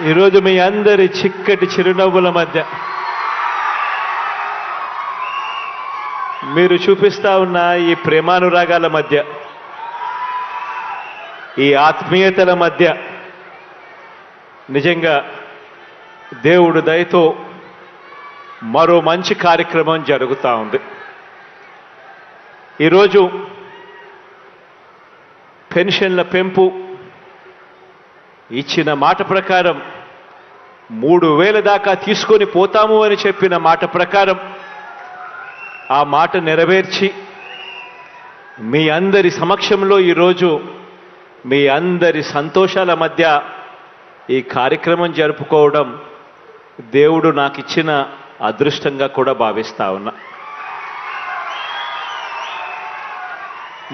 ఈరోజు మీ అందరి చిక్కటి చిరునవ్వుల మధ్య మీరు చూపిస్తా ఉన్న ఈ ప్రేమానురాగాల మధ్య, ఈ ఆత్మీయతల మధ్య నిజంగా దేవుడు దయతో మరో మంచి కార్యక్రమం జరుగుతూ ఉంది. ఈరోజు పెన్షన్ల పెంపు ఇచ్చిన మాట ప్రకారం 3,000 దాకా తీసుకొని పోతాము అని చెప్పిన మాట ప్రకారం ఆ మాట నెరవేర్చి మీ అందరి సమక్షంలో ఈరోజు మీ అందరి సంతోషాల మధ్య ఈ కార్యక్రమం జరుపుకోవడం దేవుడు నాకు ఇచ్చిన అదృష్టంగా కూడా భావిస్తా ఉన్నా.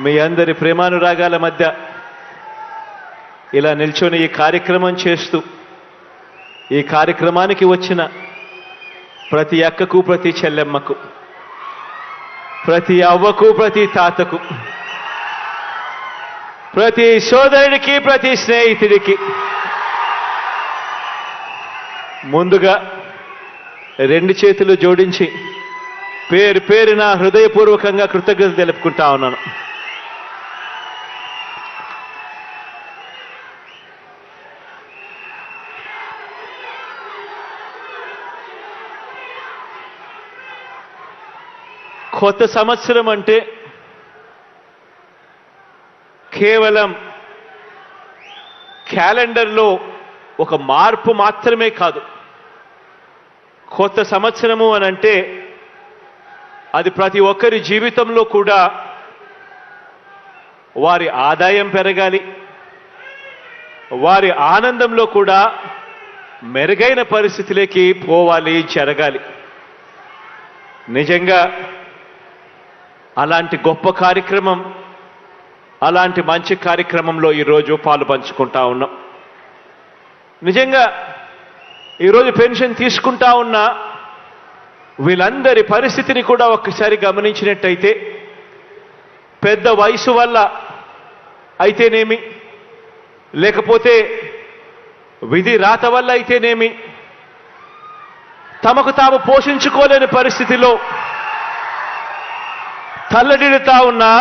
మీ అందరి ప్రేమానురాగాల మధ్య ఇలా నిల్చొని ఈ కార్యక్రమం చేస్తూ ఈ కార్యక్రమానికి వచ్చిన ప్రతి అక్కకు, ప్రతి చెల్లెమ్మకు, ప్రతి అవ్వకు, ప్రతి తాతకు, ప్రతి సోదరుడికి, ప్రతి స్నేహితుడికి ముందుగా 2 చేతులు జోడించి పేరు పేరున హృదయపూర్వకంగా కృతజ్ఞతలు తెలుపుకుంటా ఉన్నాను. కొత్త సంవత్సరం అంటే కేవలం క్యాలెండర్లో ఒక మార్పు మాత్రమే కాదు. కొత్త సంవత్సరము అనంటే అది ప్రతి ఒక్కరి జీవితంలో కూడా వారి ఆదాయం పెరగాలి, వారి ఆనందంలో కూడా మెరుగైన పరిస్థితిలోకి పోవాలి, జరగాలి. నిజంగా అలాంటి గొప్ప కార్యక్రమం, అలాంటి మంచి కార్యక్రమంలో ఈరోజు పాలు పంచుకుంటా ఉన్నాం. నిజంగా ఈరోజు పెన్షన్ తీసుకుంటా ఉన్న వీళ్ళందరి పరిస్థితిని కూడా ఒక్కసారి గమనించినట్టయితే, పెద్ద వయసు వల్ల అయితేనేమి, లేకపోతే విధి రాత వల్ల అయితేనేమి, తమకు తాము పోషించుకోలేని పరిస్థితిలో తల్లడిల్లుతా ఉన్నా,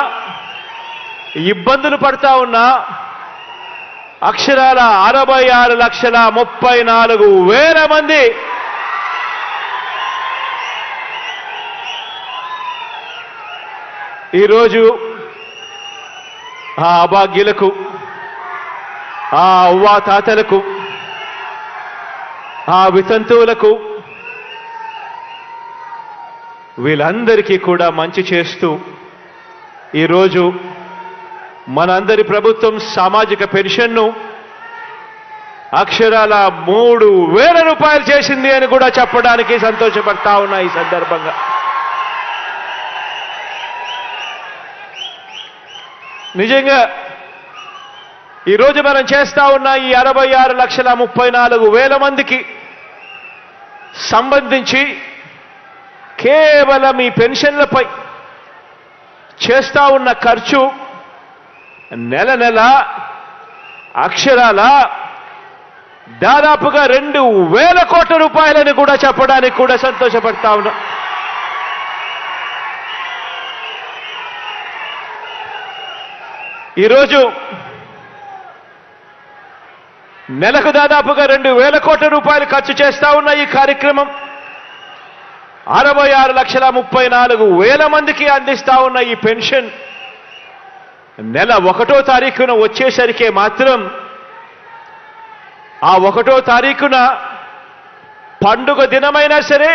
ఇబ్బందులు పడతా ఉన్నా అక్షరాల 66,34,000 మంది ఈరోజు ఆ అభాగ్యులకు, ఆ అవ్వా తాతలకు, ఆ వితంతువులకు వీళ్ళందరికీ కూడా మంచి చేస్తూ ఈరోజు మనందరి ప్రభుత్వం సామాజిక పెన్షన్ను అక్షరాల 3,000 రూపాయలు చేసింది అని కూడా చెప్పడానికి సంతోషపడతా ఉన్నా. ఈ సందర్భంగా నిజంగా ఈరోజు మనం చేస్తా ఉన్న ఈ 66,34,000 మందికి సంబంధించి కేవలం ఈ పెన్షన్లపై చేస్తా ఉన్న ఖర్చు నెల నెల అక్షరాల దాదాపుగా 2,000 కోట్ల రూపాయలని కూడా చెప్పడానికి కూడా సంతోషపడతా ఉన్నా. ఈరోజు నెలకు దాదాపుగా 2,000 కోట్ల రూపాయలు ఖర్చు చేస్తా ఉన్న ఈ కార్యక్రమం 66,34,000 మందికి అందిస్తా ఉన్న ఈ పెన్షన్ నెల 1వ తారీఖున వచ్చేసరికే మాత్రం ఆ 1వ తారీఖున పండుగ దినమైనా సరే,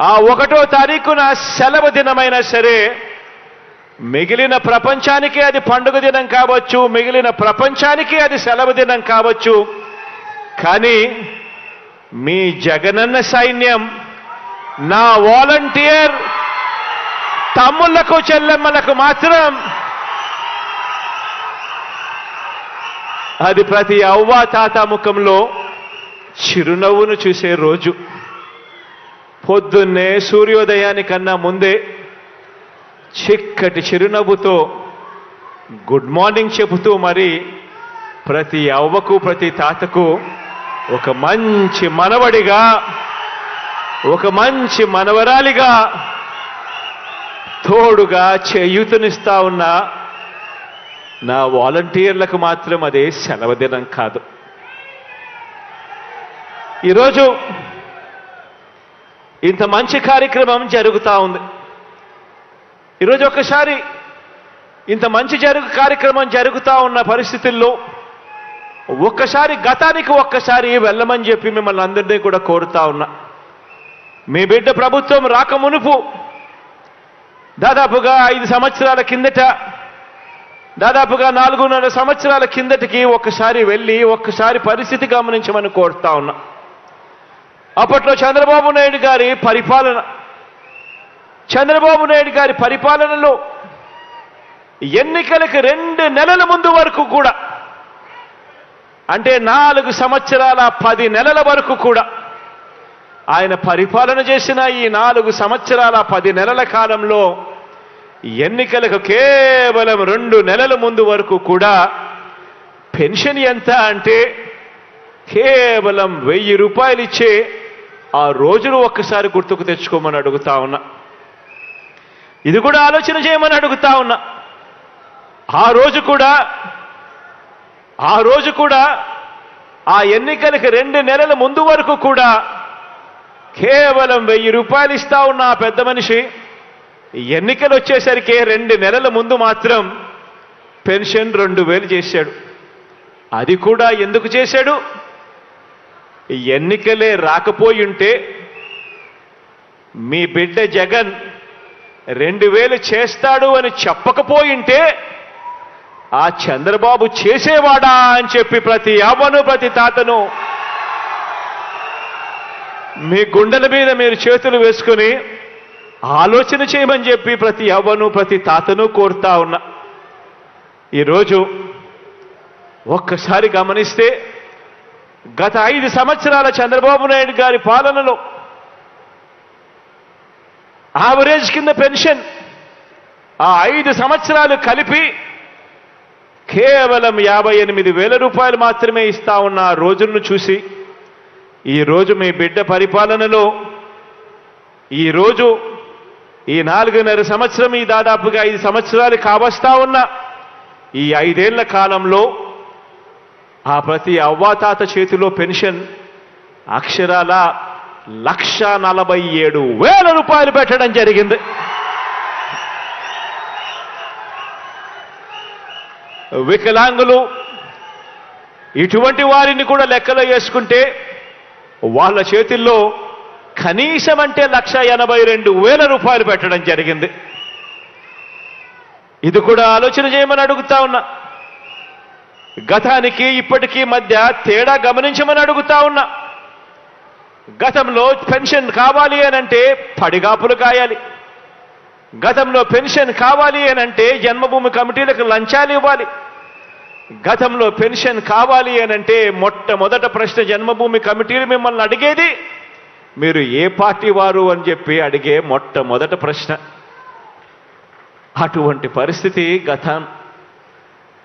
ఆ 1వ తారీఖున సెలవు దినమైనా సరే, మిగిలిన ప్రపంచానికి అది పండుగ దినం కావచ్చు, మిగిలిన ప్రపంచానికి అది సెలవు దినం కావచ్చు, కానీ మీ జగనన్న సైన్యం, నా వాలంటీర్ తమ్ముళ్లకు, చెల్లెమ్మలకు మాత్రం అది ప్రతి అవ్వ తాత ముఖంలో చిరునవ్వును చూసే రోజు. పొద్దున్నే సూర్యోదయానికన్నా ముందే చిక్కటి చిరునవ్వుతో గుడ్ మార్నింగ్ చెబుతూ మరి ప్రతి అవ్వకు ప్రతి తాతకు ఒక మంచి మనవడిగా, ఒక మంచి మనవరాలిగా తోడుగా చేయూతనిస్తా ఉన్న నా వాలంటీర్లకు మాత్రం అదే సెలవు దినం కాదు. ఈరోజు ఇంత మంచి కార్యక్రమం జరుగుతూ ఉంది. ఈరోజు ఒక్కసారి ఇంత మంచి కార్యక్రమం జరుగుతూ ఉన్న పరిస్థితుల్లో ఒక్కసారి గతానికి ఒక్కసారి వెళ్ళమని చెప్పి మిమ్మల్ని అందరినీ కూడా కోరుతా ఉన్నా. మీ బిడ్డ ప్రభుత్వం రాకమునుపు దాదాపుగా 5 సంవత్సరాల కిందట, దాదాపుగా 4.5 సంవత్సరాల కిందటికి ఒక్కసారి వెళ్ళి ఒక్కసారి పరిస్థితి గమనించమని కోరుతా ఉన్నా. అప్పట్లో చంద్రబాబు నాయుడు గారి పరిపాలనలో ఎన్నికలకు 2 నెలల ముందు వరకు కూడా, అంటే 4 సంవత్సరాల 10 నెలల వరకు కూడా ఆయన పరిపాలన చేసిన ఈ 4 సంవత్సరాల 10 నెలల కాలంలో ఎన్నికలకు కేవలం 2 నెలల ముందు వరకు కూడా పెన్షన్ ఎంత అంటే కేవలం 1000 రూపాయలు ఇచ్చే ఆ రోజును ఒక్కసారి గుర్తుకు తెచ్చుకోమని అడుగుతా ఉన్నా. ఇది కూడా ఆలోచన చేయమని అడుగుతా ఉన్నా. ఆ రోజు కూడా ఆ ఎన్నికలకు 2 నెలల ముందు వరకు కూడా కేవలం 1000 రూపాయలు ఇస్తా ఉన్న ఆ పెద్ద మనిషి ఎన్నికలు వచ్చేసరికి 2 నెలల ముందు మాత్రం పెన్షన్ 2000 చేశాడు. అది కూడా ఎందుకు చేశాడు? ఎన్నికలే రాకపోయి ఉంటే మీ బిడ్డ జగన్ 2000 చేస్తాడు అని చెప్పకపోయింటే ఆ చంద్రబాబు చేసేవాడా అని చెప్పి ప్రతి అవ్వను ప్రతి తాతను మీ గుండెల మీద మీరు చేతులు వేసుకుని ఆలోచన చేయమని చెప్పి ప్రతి అవ్వను ప్రతి తాతను కోరుతా ఉన్నా. ఈరోజు ఒక్కసారి గమనిస్తే గత 5 సంవత్సరాల చంద్రబాబు నాయుడు గారి పాలనలో యావరేజ్ కింద పెన్షన్ ఆ 5 సంవత్సరాలు కలిపి కేవలం 58,000 రూపాయలు మాత్రమే ఇస్తా ఉన్న ఆ రోజులను చూసి ఈరోజు మీ బిడ్డ పరిపాలనలో ఈరోజు ఈ 4.5 సంవత్సరం, ఈ దాదాపుగా 5 సంవత్సరాలు కావస్తా ఉన్న ఈ 5 ఏళ్ల కాలంలో ఆ ప్రతి అవ్వాతాత చేతిలో పెన్షన్ అక్షరాల 1,47,000 రూపాయలు పెట్టడం జరిగింది. వికలాంగులు ఇటువంటి వారిని కూడా లెక్కలో వేసుకుంటే వాళ్ళ చేతుల్లో కనీసం అంటే 1,82,000 రూపాయలు పెట్టడం జరిగింది. ఇది కూడా ఆలోచన చేయమని అడుగుతా ఉన్నా. గతానికి ఇప్పటికీ మధ్య తేడా గమనించమని అడుగుతా ఉన్నా. గతంలో పెన్షన్ కావాలి అనంటే పడిగాపులు కాయాలి. గతంలో పెన్షన్ కావాలి అనంటే జన్మభూమి కమిటీలకు లంచాలు ఇవ్వాలి. గతంలో పెన్షన్ కావాలి అనంటే మొట్టమొదట ప్రశ్న జన్మభూమి కమిటీలు మిమ్మల్ని అడిగేది మీరు ఏ పార్టీ వారు అని చెప్పి అడిగే మొట్టమొదట ప్రశ్న. అటువంటి పరిస్థితి గతం.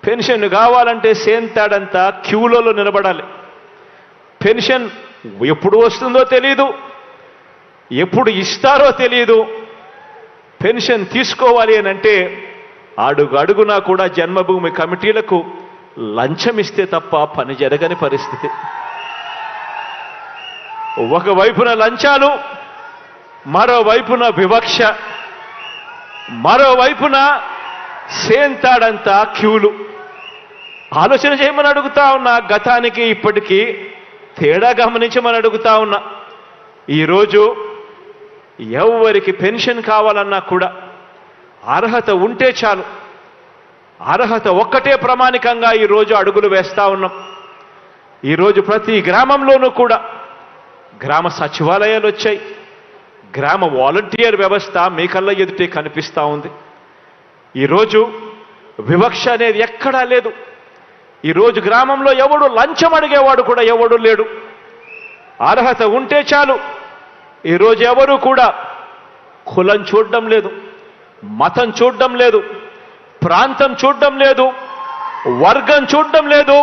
పెన్షన్ కావాలంటే సేంతాడంతా క్యూలలో నిలబడాలి. పెన్షన్ ఎప్పుడు వస్తుందో తెలియదు, ఎప్పుడు ఇస్తారో తెలియదు. పెన్షన్ తీసుకోవాలి అనంటే అడుగునా కూడా జన్మభూమి కమిటీలకు లంచం ఇస్తే తప్ప పని జరగని పరిస్థితి. ఒకవైపున లంచాలు, మరోవైపున వివక్ష, మరోవైపున సేంతాడంతా క్యూలు. ఆలోచన చేయమని అడుగుతా ఉన్నా. గతానికి ఇప్పటికీ తేడా గమనించమని అడుగుతా ఉన్నా. ఈరోజు ఎవరికి పెన్షన్ కావాలన్నా కూడా అర్హత ఉంటే చాలు. అర్హత ఒక్కటే ప్రామాణికంగా ఈరోజు అడుగులు వేస్తా ఉన్నాం. ఈరోజు ప్రతి గ్రామంలోనూ కూడా గ్రామ సచివాలయాలు వచ్చాయి. గ్రామ వాలంటీర్ వ్యవస్థ మీ కళ్ళ ఎదుటే కనిపిస్తూ ఉంది. ఈరోజు వివక్ష అనేది ఎక్కడా లేదు. ఈరోజు గ్రామంలో ఎవడు లంచం అడిగేవాడు కూడా ఎవడు లేడు. అర్హత ఉంటే చాలు. ఈరోజు ఎవరు కూడా కులం చూడడం లేదు, మతం చూడడం లేదు, ప్రాంతం చూడడం లేదు, వర్గం చూడడం లేదు.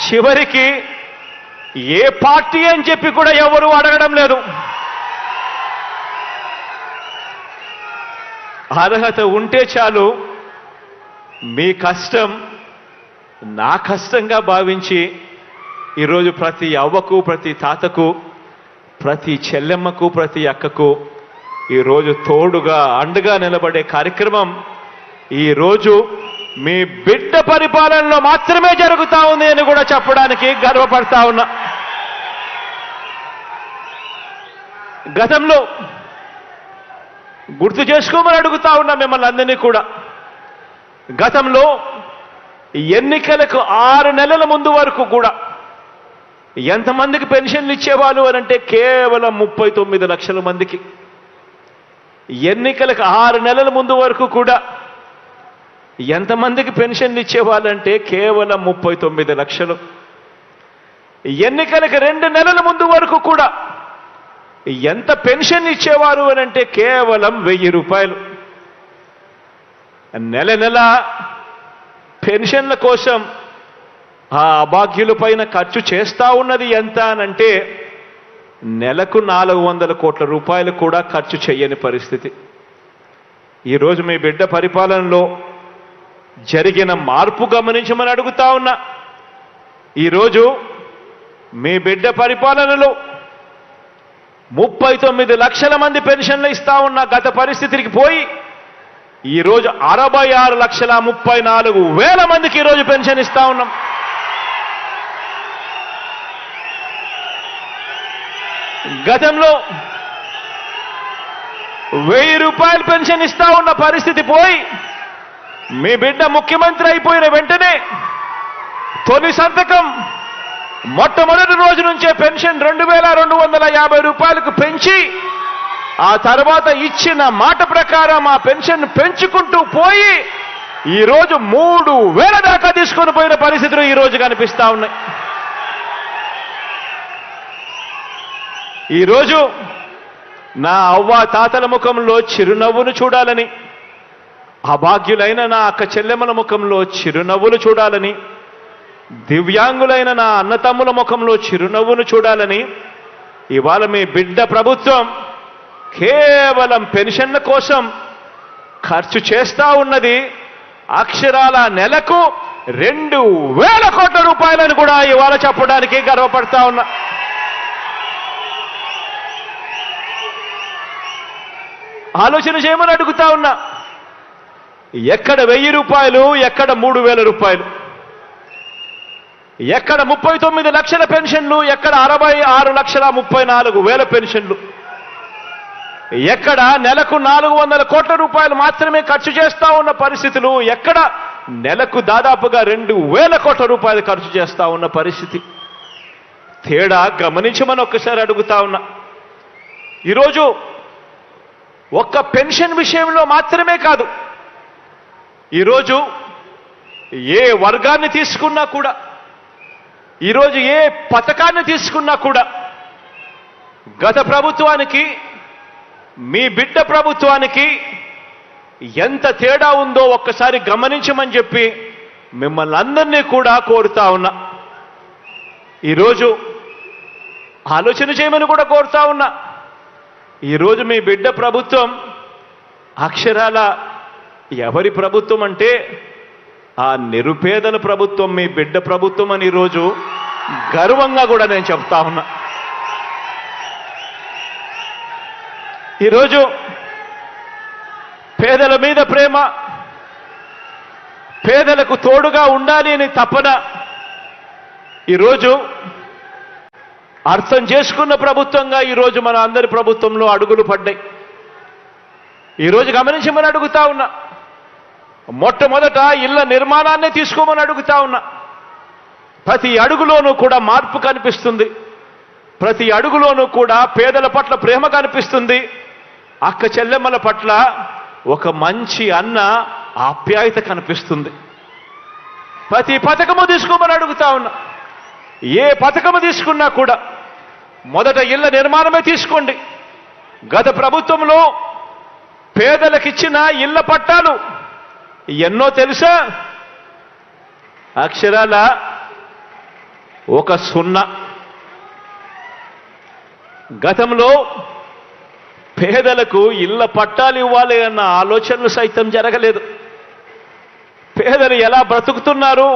చివరికి ఏ పార్టీ అని చెప్పి కూడా ఎవరు అడగడం లేదు. అర్హత ఉంటే చాలు, మీ కష్టం నా కష్టంగా భావించి ఈరోజు ప్రతి అవ్వకు, ప్రతి తాతకు, ప్రతి చెల్లెమ్మకు, ప్రతి అక్కకు ఈరోజు తోడుగా అండగా నిలబడే కార్యక్రమం ఈరోజు మీ బిడ్డ పరిపాలనలో మాత్రమే జరుగుతా ఉంది అని కూడా చెప్పడానికి గర్వపడతా ఉన్నా. గతంలో గుర్తు చేసుకోమని అడుగుతా ఉన్నా మిమ్మల్ని అందరినీ కూడా. గతంలో ఎన్నికలకు 6 నెలల ముందు వరకు కూడా ఎంతమందికి పెన్షన్లు ఇచ్చేవాళ్ళు అనంటే కేవలం 39 లక్షల మందికి. ఎన్నికలకు 6 నెలల ముందు వరకు కూడా ఎంతమందికి పెన్షన్లు ఇచ్చేవాళ్ళంటే కేవలం 39 లక్షలు. ఎన్నికలకు 2 నెలల ముందు వరకు కూడా ఎంత పెన్షన్ ఇచ్చేవారు అనంటే కేవలం 1000 రూపాయలు. నెల నెల పెన్షన్ల కోసం ఆ అభాగ్యుల పైన ఖర్చు చేస్తా ఉన్నది ఎంత అనంటే నెలకు 400 కోట్ల రూపాయలు కూడా ఖర్చు చేయని పరిస్థితి. ఈరోజు మీ బిడ్డ పరిపాలనలో జరిగిన మార్పు గమనించమని అడుగుతా ఉన్నా. ఈరోజు మీ బిడ్డ పరిపాలనలో 39 లక్షల మంది పెన్షన్లు ఇస్తా ఉన్న గత పరిస్థితికి పోయి ఈరోజు 66,34,000 మందికి ఈరోజు పెన్షన్ ఇస్తా ఉన్నాం. గతంలో 1000 రూపాయలు పెన్షన్ ఇస్తా ఉన్న పరిస్థితి పోయి మీ బిడ్డ ముఖ్యమంత్రి అయిపోయిన వెంటనే తొలి సంతకం మొట్టమొదటి రోజు నుంచే పెన్షన్ 2,250 రూపాయలకు పెంచి ఆ తర్వాత ఇచ్చిన మాట ప్రకారం ఆ పెన్షన్ పెంచుకుంటూ పోయి ఈరోజు 3,000 దాకా తీసుకొని పోయిన పరిస్థితులు ఈరోజు కనిపిస్తా ఉన్నాయి. ఈరోజు నా అవ్వ తాతల ముఖంలో చిరునవ్వును చూడాలని, అభాగ్యులైన నా అక్క చెల్లెమ్మల ముఖంలో చిరునవ్వులు చూడాలని, దివ్యాంగులైన నా అన్నతమ్ముల ముఖంలో చిరునవ్వును చూడాలని ఇవాళ మీ బిడ్డ ప్రభుత్వం కేవలం పెన్షన్ల కోసం ఖర్చు చేస్తా ఉన్నది అక్షరాల నెలకు 2,000 కోట్ల రూపాయలను కూడా ఇవాళ చెప్పడానికి గర్వపడతా ఉన్నా. ఆలోచన చేయమని అడుగుతా ఉన్నా. ఎక్కడ 1000 రూపాయలు, ఎక్కడ 3,000 రూపాయలు, ఎక్కడ 39 లక్షల పెన్షన్లు, ఎక్కడ 66,34,000 పెన్షన్లు, ఎక్కడ నెలకు 400 కోట్ల రూపాయలు మాత్రమే ఖర్చు చేస్తా ఉన్న పరిస్థితులు, ఎక్కడ నెలకు దాదాపుగా 2,000 కోట్ల రూపాయలు ఖర్చు చేస్తా ఉన్న పరిస్థితి. తేడా గమనించమని ఒక్కసారి అడుగుతా ఉన్నా. ఈరోజు ఒక్క పెన్షన్ విషయంలో మాత్రమే కాదు, ఈరోజు ఏ వర్గాన్ని తీసుకున్నా కూడా, ఈరోజు ఏ పథకాన్ని తీసుకున్నా కూడా గత ప్రభుత్వానికి మీ బిడ్డ ప్రభుత్వానికి ఎంత తేడా ఉందో ఒక్కసారి గమనించమని చెప్పి మిమ్మల్ని అందరినీ కూడా కోరుతా ఉన్నా. ఈరోజు ఆలోచన చేయమని కూడా కోరుతా ఉన్నా. ఈరోజు మీ బిడ్డ ప్రభుత్వం అక్షరాల ఎవరి ప్రభుత్వం అంటే ఆ నిరుపేదల ప్రభుత్వం, మీ బిడ్డ ప్రభుత్వం అని ఈరోజు గర్వంగా కూడా నేను చెప్తా ఉన్నా. ఈరోజు పేదల మీద ప్రేమ, పేదలకు తోడుగా ఉండాలి అని తపన ఈరోజు అర్థం చేసుకున్న ప్రభుత్వంగా ఈరోజు మన అందరి ప్రభుత్వంలో అడుగులు పడ్డాయి. ఈరోజు గమనించమని అడుగుతా ఉన్నా. మొట్టమొదట ఇళ్ల నిర్మాణాన్ని తీసుకోమని అడుగుతా ఉన్నా. ప్రతి అడుగులోనూ కూడా మార్పు కనిపిస్తుంది. ప్రతి అడుగులోనూ కూడా పేదల పట్ల ప్రేమ కనిపిస్తుంది. అక్క చెల్లెమ్మల పట్ల ఒక మంచి అన్న ఆప్యాయత కనిపిస్తుంది. ప్రతి పథకము తీసుకోమని అడుగుతా ఉన్నా. ఏ పథకము తీసుకున్నా కూడా మొదట ఇళ్ల నిర్మాణమే తీసుకోండి. గత ప్రభుత్వంలో పేదలకిచ్చిన ఇళ్ల పట్టాలు ఎన్నో తెలుసా? అక్షరాల ఒక 0. గతంలో పేదలకు ఇళ్ల పట్టాలు ఇవ్వాలి అన్న ఆలోచనలు సైతం జరగలేదు. పేదలు ఎలా బ్రతుకుతున్నారు,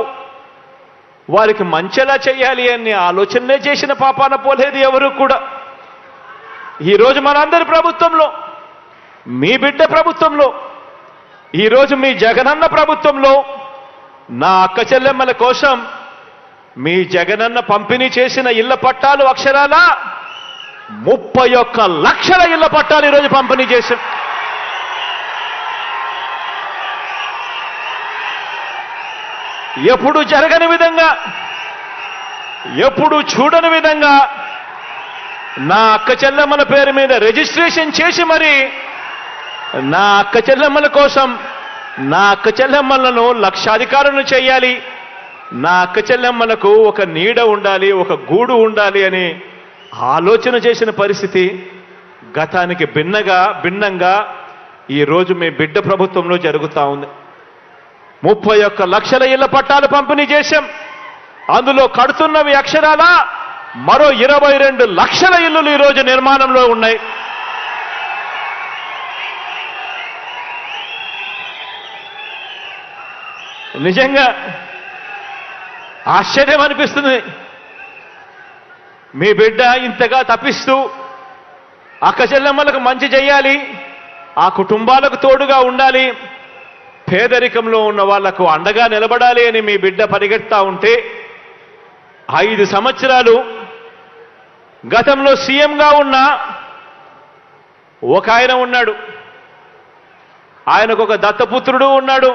వారికి మంచెలా చేయాలి అనే ఆలోచనలే చేసిన పాపాన పోలేదు ఎవరు కూడా. ఈరోజు మనందరి ప్రభుత్వంలో, మీ బిడ్డ ప్రభుత్వంలో, ఈరోజు మీ జగనన్న ప్రభుత్వంలో నా అక్క చెల్లెమ్మల కోసం మీ జగనన్న పంపిణీ చేసిన ఇళ్ల పట్టాలు అక్షరాల 31 లక్షల ఇళ్ల పట్టాలు ఈరోజు పంపిణీ చేశాం. ఎప్పుడు జరగని విధంగా, ఎప్పుడు చూడని విధంగా నా అక్క చెల్లెమ్మల పేరు మీద రిజిస్ట్రేషన్ చేసి మరి నా అక్క చెల్లెమ్మల కోసం, నా అక్క చెల్లెమ్మలను లక్షాధికారులను చేయాలి, నా అక్క చెల్లెమ్మలకు ఒక నీడ ఉండాలి, ఒక గూడు ఉండాలి అని ఆలోచన చేసిన పరిస్థితి గతానికి భిన్నంగా ఈరోజు మీ బిడ్డ ప్రభుత్వంలో జరుగుతూ ఉంది. 31 లక్షల ఇళ్ల పట్టాలు పంపిణీ చేశాం. అందులో కడుతున్నవి అక్షరాల మరో 22 లక్షల ఇళ్లు ఈరోజు నిర్మాణంలో ఉన్నాయి. నిజంగా ఆశ్చర్యం అనిపిస్తుంది. మీ బిడ్డ ఇంతగా తప్పిస్తూ అక్క చెల్లెమ్మలకు మంచి చేయాలి, ఆ కుటుంబాలకు తోడుగా ఉండాలి, పేదరికంలో ఉన్న వాళ్లకు అండగా నిలబడాలి అని మీ బిడ్డ పరిగెత్తా ఉంటే 5 సంవత్సరాలు గతంలో సీఎంగా ఉన్న ఒక ఆయన ఉన్నాడు, ఆయనకు ఒక దత్తపుత్రుడు ఉన్నాడు.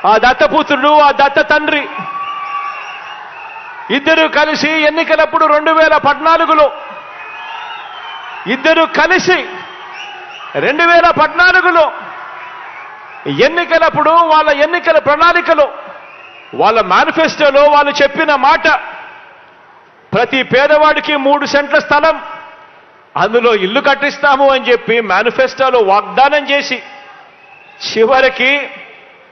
ఆ దత్తపుత్రుడు, ఆ దత్త తండ్రి ఇద్దరు కలిసి ఎన్నికలప్పుడు 2014లో ఇద్దరు కలిసి 2014లో ఎన్నికలప్పుడు వాళ్ళ ఎన్నికల ప్రణాళికలో, వాళ్ళ మేనిఫెస్టోలో వాళ్ళు చెప్పిన మాట, ప్రతి పేదవాడికి 3 సెంట్ల స్థలం, అందులో ఇల్లు కట్టిస్తాము అని చెప్పి మేనిఫెస్టోలో వాగ్దానం చేసి చివరికి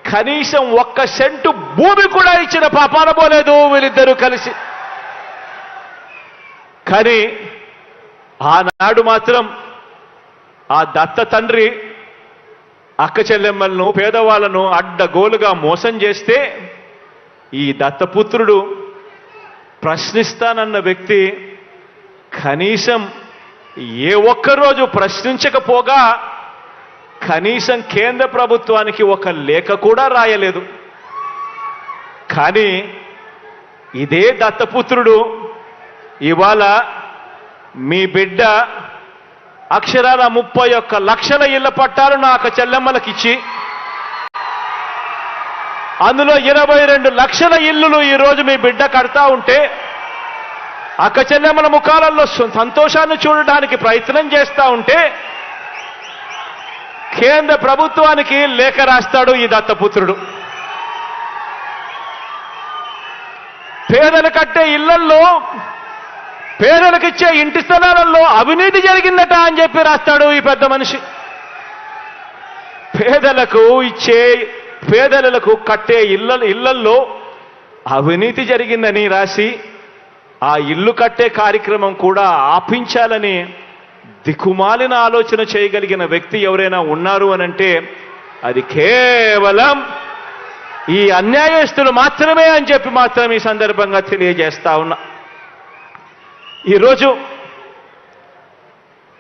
కనీసం 1 సెంటు భూమి కూడా ఇచ్చిన పాపాన పోలేదు వీళ్ళిద్దరూ కలిసి. కానీ ఆనాడు మాత్రం ఆ దత్త తండ్రి అక్క చెల్లెమ్మలను, పేదవాళ్లను అడ్డగోలుగా మోసం చేస్తే ఈ దత్తపుత్రుడు ప్రశ్నిస్తానన్న వ్యక్తి కనీసం ఏ ఒక్కరోజు ప్రశ్నించకపోగా కనీసం కేంద్ర ప్రభుత్వానికి ఒక లేఖ కూడా రాయలేదు. కానీ ఇదే దత్తపుత్రుడు ఇవాళ మీ బిడ్డ అక్షరాల 31 లక్షల ఇళ్ల పట్టాలు నా అక్క చెల్లెమ్మలకిచ్చి అందులో 22 లక్షల ఇల్లులు ఈరోజు మీ బిడ్డ కడతా ఉంటే అక్క చెల్లెమ్మల ముఖాలలో సంతోషాన్ని చూడడానికి ప్రయత్నం చేస్తా ఉంటే కేంద్ర ప్రభుత్వానికి లేఖ రాస్తాడు ఈ దత్తపుత్రుడు. పేదలు కట్టే ఇళ్లల్లో, పేదలకిచ్చే ఇంటి స్థలాలలో అవినీతి జరిగిందట అని చెప్పి రాస్తాడు ఈ పెద్ద మనిషి. పేదలకు కట్టే ఇళ్లల్లో అవినీతి జరిగిందని రాసి ఆ ఇల్లు కట్టే కార్యక్రమం కూడా ఆపించాలని దిక్కుమాలిన ఆలోచన చేయగలిగిన వ్యక్తి ఎవరైనా ఉన్నారు అనంటే అది కేవలం ఈ అన్యాయస్తులు మాత్రమే అని చెప్పి మాత్రం ఈ సందర్భంగా తెలియజేస్తా ఉన్నా. ఈరోజు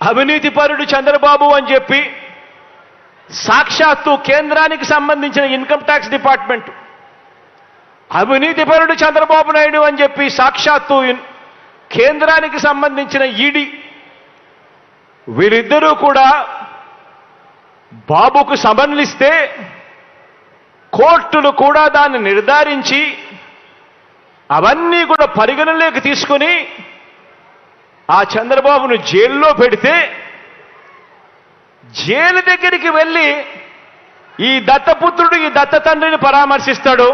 అవినీతిపరుడు చంద్రబాబు అని చెప్పి సాక్షాత్తు కేంద్రానికి సంబంధించిన ఇన్కమ్ ట్యాక్స్ డిపార్ట్మెంట్, అవినీతిపరుడు చంద్రబాబు నాయుడు అని చెప్పి సాక్షాత్తు కేంద్రానికి సంబంధించిన ఈడీ, వీరిద్దరూ కూడా బాబుకు సమన్లిస్తే కోర్టులు కూడా దాన్ని నిర్ధారించి అవన్నీ కూడా పరిగణలోకి తీసుకుని ఆ చంద్రబాబును జైల్లో పెడితే జైలు దగ్గరికి వెళ్ళి ఈ దత్తపుత్రుడు ఈ దత్త తండ్రిని పరామర్శిస్తాడు.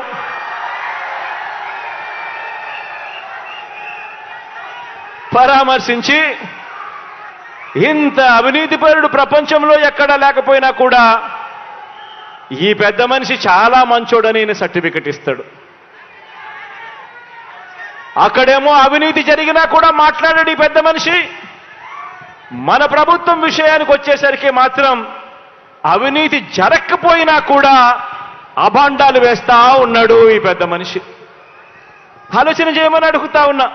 పరామర్శించి ఇంత అవినీతిపరుడు ప్రపంచంలో ఎక్కడా లేకపోయినా కూడా ఈ పెద్ద మనిషి చాలా మంచోడని ఈయన సర్టిఫికెట్ ఇస్తాడు. అక్కడేమో అవినీతి జరిగినా కూడా మాట్లాడాడు ఈ పెద్ద మనిషి. మన ప్రభుత్వం విషయానికి వచ్చేసరికి మాత్రం అవినీతి జరగకపోయినా కూడా అభాండాలు వేస్తా ఉన్నాడు ఈ పెద్ద మనిషి. ఆలోచన చేయమని అడుగుతా ఉన్నా.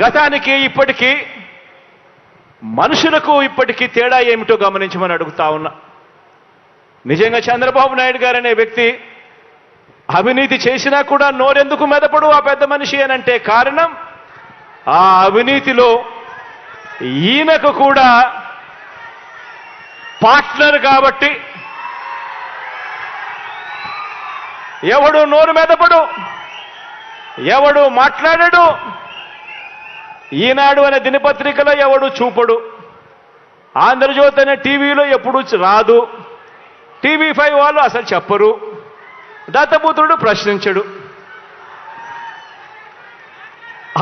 గతానికి ఇప్పటికీ మనుషులకు ఇప్పటికీ తేడా ఏమిటో గమనించమని అడుగుతా ఉన్నా. నిజంగా చంద్రబాబు నాయుడు గారు అనే వ్యక్తి అవినీతి చేసినా కూడా నోరెందుకు మెదపడు ఆ పెద్ద మనిషి అనంటే కారణం ఆ అవినీతిలో ఈయనకు కూడా పార్ట్నర్ కాబట్టి ఎవడు నోరు మెదపడు, ఎవడు మాట్లాడడు, ఈనాడు అనే దినపత్రికలో ఎవడు చూపడు, ఆంధ్రజ్యోతి అనే టీవీలో ఎప్పుడు రాదు, TV5 వాళ్ళు అసలు చెప్పరు, దత్తపుత్రుడు ప్రశ్నించడు.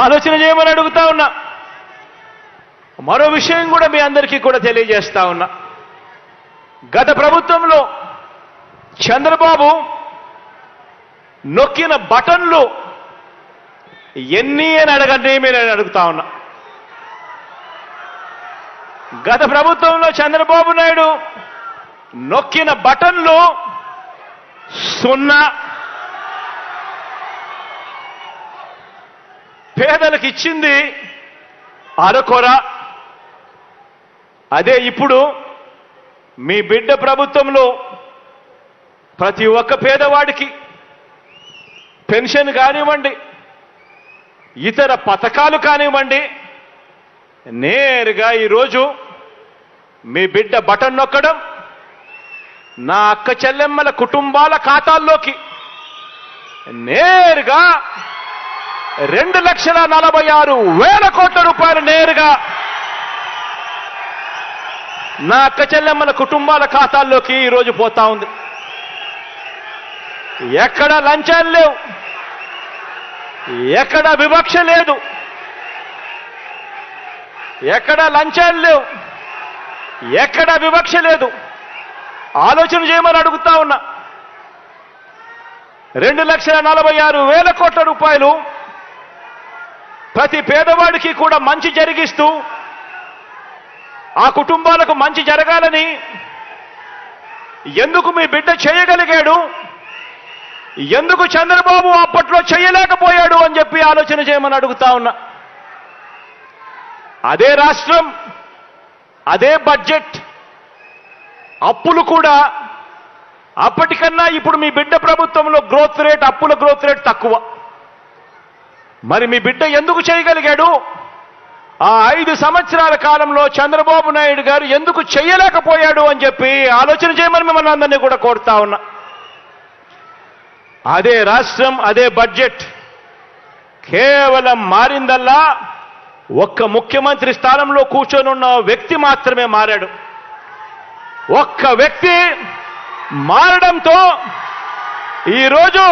ఆలోచన చేయమని అడుగుతా ఉన్నా. మరో విషయం కూడా మీ అందరికీ కూడా తెలియజేస్తా ఉన్నా. గత ప్రభుత్వంలో చంద్రబాబు నొక్కిన బటన్లు ఎన్ని అని అడగండి నేను అడుగుతా ఉన్నా. గత ప్రభుత్వంలో చంద్రబాబు నాయుడు నొక్కిన బటన్లు 0. పేదలకు ఇచ్చింది అరకొర. అదే ఇప్పుడు మీ బిడ్డ ప్రభుత్వంలో ప్రతి ఒక్క పేదవాడికి పెన్షన్ కానివ్వండి, ఇతర పథకాలు కానివ్వండి, నేరుగా ఈరోజు మీ బిడ్డ బటన్ నొక్కడం నా అక్క చెల్లెమ్మల కుటుంబాల ఖాతాల్లోకి నేరుగా 2,46,000 కోట్ల రూపాయలు నేరుగా నా అక్క చెల్లెమ్మల కుటుంబాల ఖాతాల్లోకి ఈరోజు పోతా ఉంది. ఎక్కడ లంచాలు లేవు, ఎక్కడ వివక్ష లేదు, ఎక్కడ లంచాలు లేవు, ఎక్కడ వివక్ష లేదు. ఆలోచన చేయమని అడుగుతా ఉన్నా. 2,46,000 కోట్ల రూపాయలు ప్రతి పేదవాడికి కూడా మంచి జరిగిస్తూ ఆ కుటుంబాలకు మంచి జరగాలని ఎందుకు మీ బిడ్డ చేయగలిగాడు, ఎందుకు చంద్రబాబు అప్పట్లో చేయలేకపోయాడు అని చెప్పి ఆలోచన చేయమని అడుగుతా ఉన్నా. అదే రాష్ట్రం, అదే బడ్జెట్, అప్పులు కూడా అప్పటికన్నా ఇప్పుడు మీ బిడ్డ ప్రభుత్వంలో గ్రోత్ రేట్, అప్పుల గ్రోత్ రేట్ తక్కువ. మరి మీ బిడ్డ ఎందుకు చేయగలిగాడు? ఆ 5 సంవత్సరాల కాలంలో చంద్రబాబు నాయుడు గారు ఎందుకు చేయలేకపోయాడు అని చెప్పి ఆలోచన చేయమని మిమ్మల్ని అందరినీ కూడా కోరుతా ఉన్నా. అదే రాష్ట్రం, అదే బడ్జెట్, కేవలం మారిందల్లా ఒక్క ముఖ్యమంత్రి స్థానంలో కూర్చొని ఉన్న వ్యక్తి మాత్రమే మారాడు. ఒక్క వ్యక్తి మారడంతో ఈరోజు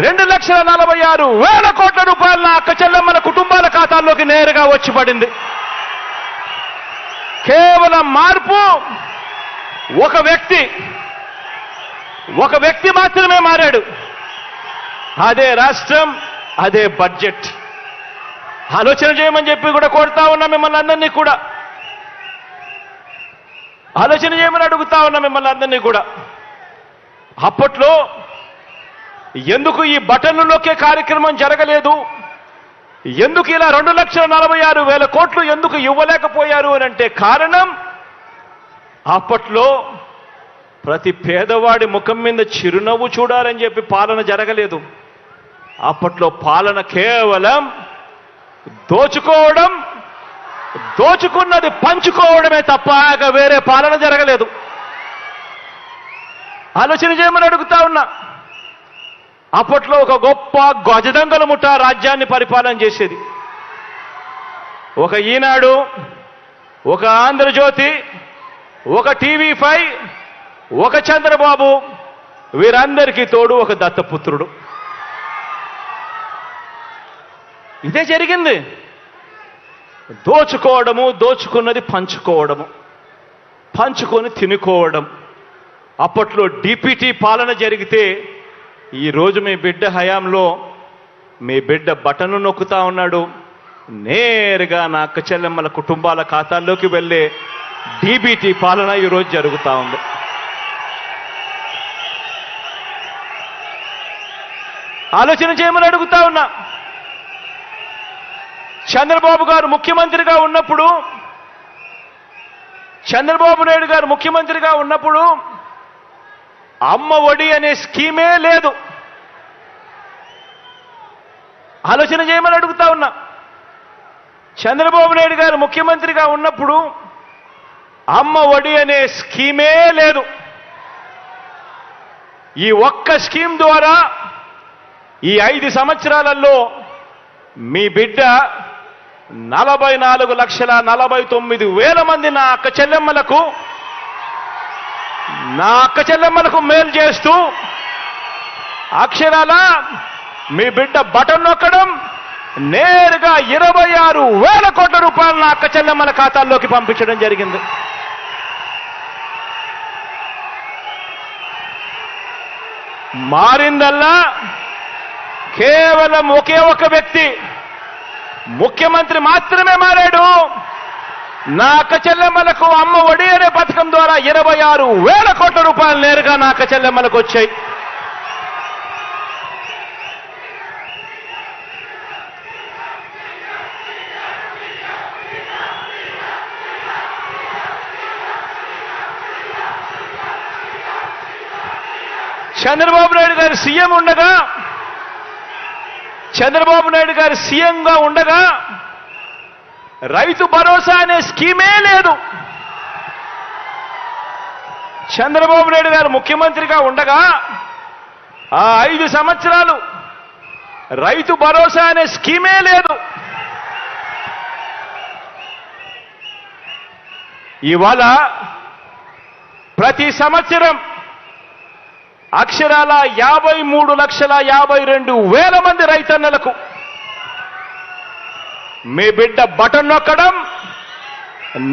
2,46,000 కోట్ల రూపాయల నా అక్క చెల్లెమ్మల కుటుంబాల ఖాతాల్లోకి నేరుగా వచ్చి పడింది. కేవలం మార్పు ఒక వ్యక్తి మాత్రమే మారాడు. అదే రాష్ట్రం, అదే బడ్జెట్. ఆలోచన చేయమని చెప్పి కూడా కోరుతా ఉన్నా మిమ్మల్ని అందరినీ కూడా. ఆలోచన చేయమని అడుగుతా ఉన్నా మిమ్మల్ని అందరినీ కూడా. అప్పట్లో ఎందుకు ఈ బటన్లు నొక్కే కార్యక్రమం జరగలేదు, ఎందుకు ఇలా 2,46,000 కోట్లు ఎందుకు ఇవ్వలేకపోయారు అని అంటే కారణం అప్పట్లో ప్రతి పేదవాడి ముఖం మీద చిరునవ్వు చూడాలని చెప్పి పాలన జరగలేదు. అప్పట్లో పాలన కేవలం దోచుకోవడం, దోచుకున్నది పంచుకోవడమే తప్ప వేరే పాలన జరగలేదు. ఆలోచన చేయమని అడుగుతా ఉన్నా. అప్పట్లో ఒక గొప్ప గజదంగల ముఠ రాజ్యాన్ని పరిపాలన చేసేది. ఒక ఈనాడు, ఒక ఆంధ్రజ్యోతి, ఒక TV5, ఒక చంద్రబాబు, వీరందరికీ తోడు ఒక దత్తపుత్రుడు. ఇదే జరిగింది. దోచుకోవడము, దోచుకున్నది పంచుకోవడము, పంచుకొని తినుకోవడం. అప్పట్లో డిపిటి పాలన జరిగితే ఈరోజు మీ బిడ్డ హయాంలో మీ బిడ్డ బటన్ నొక్కుతా ఉన్నాడు. నేరుగా నా అక్క చెల్లెమ్మల కుటుంబాల ఖాతాల్లోకి వెళ్ళే డిబిటి పాలన ఈరోజు జరుగుతూ ఉంది. ఆలోచన చేయమని అడుగుతా ఉన్నా. చంద్రబాబు గారు ముఖ్యమంత్రిగా ఉన్నప్పుడు, చంద్రబాబు నాయుడు గారు ముఖ్యమంత్రిగా ఉన్నప్పుడు అమ్మ ఒడి అనే స్కీమే లేదు. ఆలోచన చేయమని అడుగుతా ఉన్నా. చంద్రబాబు నాయుడు గారు ముఖ్యమంత్రిగా ఉన్నప్పుడు అమ్మ ఒడి అనే స్కీమే లేదు. ఈ ఒక్క స్కీమ్ ద్వారా ఈ 5 సంవత్సరాలలో మీ బిడ్డ 44,49,000 మంది నా అక్క చెల్లెమ్మలకు మేలు చేస్తూ అక్షరాల మీ బిడ్డ బటన్ నొక్కడం నేరుగా 26,000 కోట్ల రూపాయలు నా అక్క చెల్లెమ్మల ఖాతాల్లోకి పంపించడం జరిగింది. మారిందల్లా కేవలం ఒకే ఒక వ్యక్తి, ముఖ్యమంత్రి మాత్రమే మారాడు. నా అక్క చెల్లెమ్మలకు అమ్మ ఒడి అనే పథకం ద్వారా 26,000 కోట్ల రూపాయలు నేరుగా నా అక్క చెల్లెమ్మలకు వచ్చాయి. చంద్రబాబు నాయుడు గారు సీఎంగా ఉండగా రైతు భరోసా అనే స్కీమే లేదు. చంద్రబాబు నాయుడు గారు ముఖ్యమంత్రిగా ఉండగా ఆ 5 సంవత్సరాలు రైతు భరోసా అనే స్కీమే లేదు. ఇవాళ ప్రతి సంవత్సరం అక్షరాల 53,52,000 మంది రైతన్నలకు మీ బిడ్డ బటన్ నొక్కడం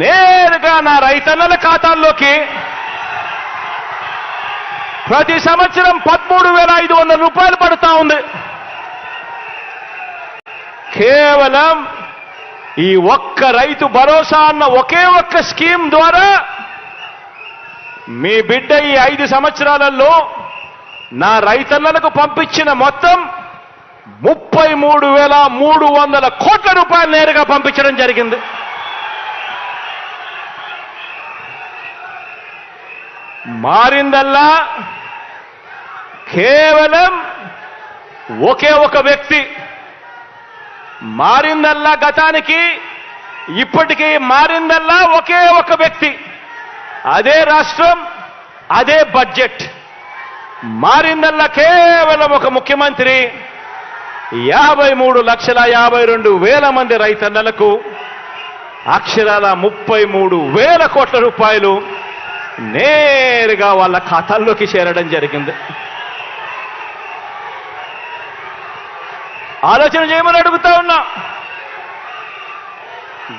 నేరుగా నా రైతన్నల ఖాతాల్లోకి ప్రతి సంవత్సరం 13,500 రూపాయలు పడుతా ఉంది. కేవలం ఈ ఒక్క రైతు భరోసా అన్న ఒకే ఒక్క స్కీమ్ ద్వారా మీ బిడ్డ ఈ 5 సంవత్సరాలలో నా రైతన్నలకు పంపించిన మొత్తం 33,300 కోట్ల రూపాయలు నేరుగా పంపించడం జరిగింది. మారిందల్లా కేవలం ఒకే ఒక వ్యక్తి. మారిందల్లా గతానికి ఇప్పటికీ మారిందల్లా ఒకే ఒక వ్యక్తి, అదే రాష్ట్రం, అదే బడ్జెట్. మారిందల్లా కేవలం ఒక ముఖ్యమంత్రి 53,52,000 మంది రైతన్నలకు అక్షరాల 33,000 కోట్ల రూపాయలు నేరుగా వాళ్ళ ఖాతాల్లోకి చేరడం జరిగింది. ఆలోచన చేయమని అడుగుతా ఉన్నా.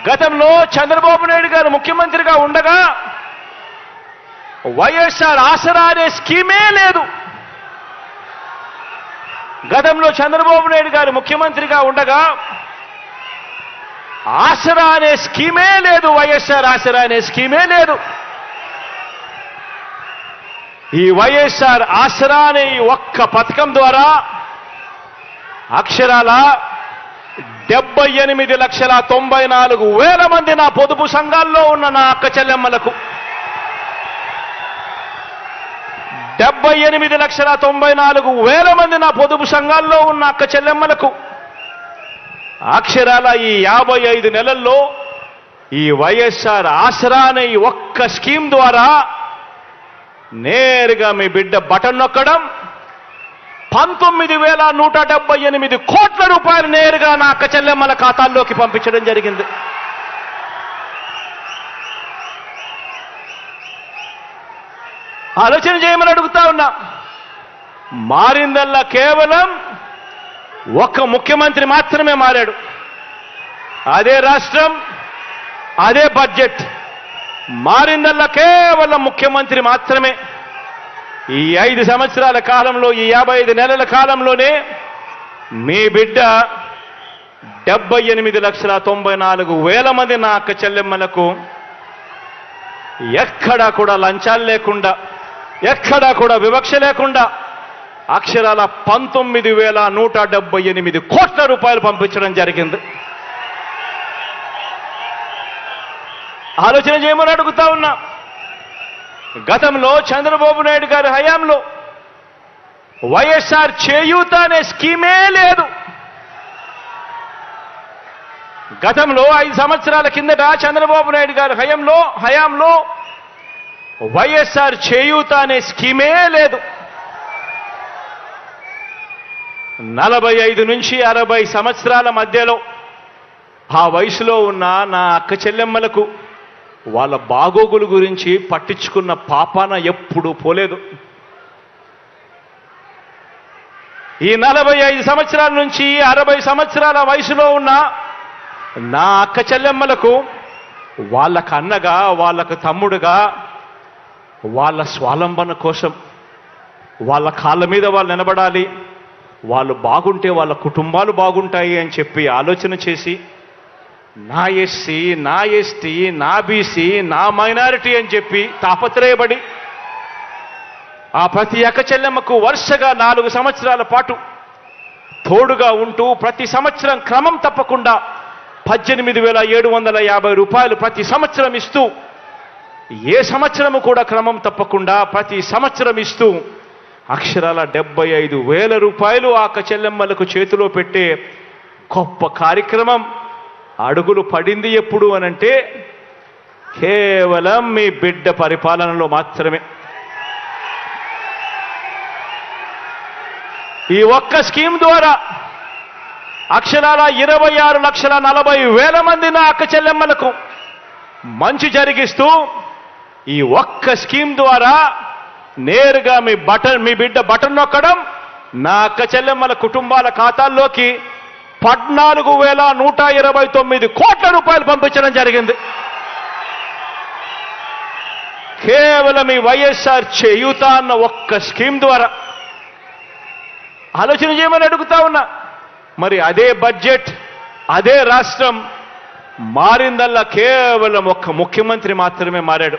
గతంలో చంద్రబాబు నాయుడు గారు ముఖ్యమంత్రిగా ఉండగా వైఎస్ఆర్ ఆసరా అనే స్కీమే లేదు. గతంలో చంద్రబాబు నాయుడు గారు ముఖ్యమంత్రిగా ఉండగా ఆసరా అనే స్కీమే లేదు. వైఎస్ఆర్ ఆసరా అనే స్కీమే లేదు. ఈ వైఎస్ఆర్ ఆసరా అనే ఈ ఒక్క పథకం ద్వారా అక్షరాల 78,94,000 మంది నా పొదుపు సంఘాల్లో ఉన్న నా అక్క చెల్లెమ్మలకు 78,94,000 మంది నా పొదుపు సంఘాల్లో ఉన్న అక్క చెల్లెమ్మలకు అక్షరాల ఈ 55 నెలల్లో ఈ వైఎస్ఆర్ ఆసరా అనే ఈ ఒక్క స్కీమ్ ద్వారా నేరుగా మీ బిడ్డ బటన్ నొక్కడం 19,178 కోట్ల రూపాయలు నేరుగా నా అక్క చెల్లెమ్మల ఖాతాల్లోకి పంపించడం జరిగింది. ఆలోచన చేయమని అడుగుతా ఉన్నా. మారిందల్లా కేవలం ఒక్క ముఖ్యమంత్రి మాత్రమే మారాడు, అదే రాష్ట్రం, అదే బడ్జెట్. మారిందల్లా కేవలం ముఖ్యమంత్రి మాత్రమే. ఈ 5 సంవత్సరాల కాలంలో, ఈ 55 నెలల కాలంలోనే మీ బిడ్డ 78,94,000 మంది నా అక్క చెల్లెమ్మలకు ఎక్కడా కూడా లంచాలు లేకుండా, ఎక్కడా కూడా వివక్ష లేకుండా అక్షరాల 19,178 కోట్ల రూపాయలు పంపించడం జరిగింది. ఆలోచన చేయమని అడుగుతా ఉన్నా. గతంలో చంద్రబాబు నాయుడు గారి హయాంలో వైఎస్ఆర్ చేయూత అనే స్కీమే లేదు. గతంలో 5 సంవత్సరాల కిందట చంద్రబాబు నాయుడు గారి హయాంలో వైఎస్ఆర్ చేయూత అనే స్కీమే లేదు. 45 నుంచి 60 సంవత్సరాల మధ్యలో ఆ వయసులో ఉన్న నా అక్క చెల్లెమ్మలకు వాళ్ళ బాగోగుల గురించి పట్టించుకున్న పాపాన ఎప్పుడూ పోలేదు. ఈ 45 సంవత్సరాల నుంచి 60 సంవత్సరాల వయసులో ఉన్న నా అక్క చెల్లెమ్మలకు వాళ్ళకు అన్నగా, వాళ్ళకు తమ్ముడుగా, వాళ్ళ స్వాలంబన కోసం వాళ్ళ కాళ్ళ మీద వాళ్ళు నిలబడాలి, వాళ్ళు బాగుంటే వాళ్ళ కుటుంబాలు బాగుంటాయి అని చెప్పి ఆలోచన చేసి నా ఎస్సీ, నా ఎస్టీ, నా బీసీ, నా మైనారిటీ అని చెప్పి తాపత్రయపడి ఆ ప్రతి అక్క చెల్లెమ్మకు వరుసగా 4 సంవత్సరాల పాటు తోడుగా ఉంటూ ప్రతి సంవత్సరం క్రమం తప్పకుండా 18,750 రూపాయలు ప్రతి సంవత్సరం ఇస్తూ, ఏ సంవత్సరము కూడా క్రమం తప్పకుండా ప్రతి సంవత్సరం ఇస్తూ అక్షరాల 75,000 రూపాయలు ఆ అక్క చెల్లెమ్మలకు చేతిలో పెట్టే గొప్ప కార్యక్రమం అడుగులు పడింది ఎప్పుడు అనంటే కేవలం మీ బిడ్డ పరిపాలనలో మాత్రమే. ఈ ఒక్క స్కీమ్ ద్వారా అక్షరాల 26,40,000 మంది నా అక్క చెల్లెమ్మలకు మంచి జరిగిస్తూ, ఈ ఒక్క స్కీమ్ ద్వారా నేరుగా మీ బిడ్డ బటన్ నొక్కడం నా అక్క చెల్లెమ్మల కుటుంబాల ఖాతాల్లోకి 14,129 కోట్ల రూపాయలు పంపించడం జరిగింది. కేవలం ఈ వైఎస్ఆర్ చేయూత అన్న ఒక్క స్కీమ్ ద్వారా. ఆలోచన చేయమని అడుగుతా ఉన్నా. మరి అదే బడ్జెట్, అదే రాష్ట్రం మారిందల్లా కేవలం ఒక్క ముఖ్యమంత్రి మాత్రమే మారాడు.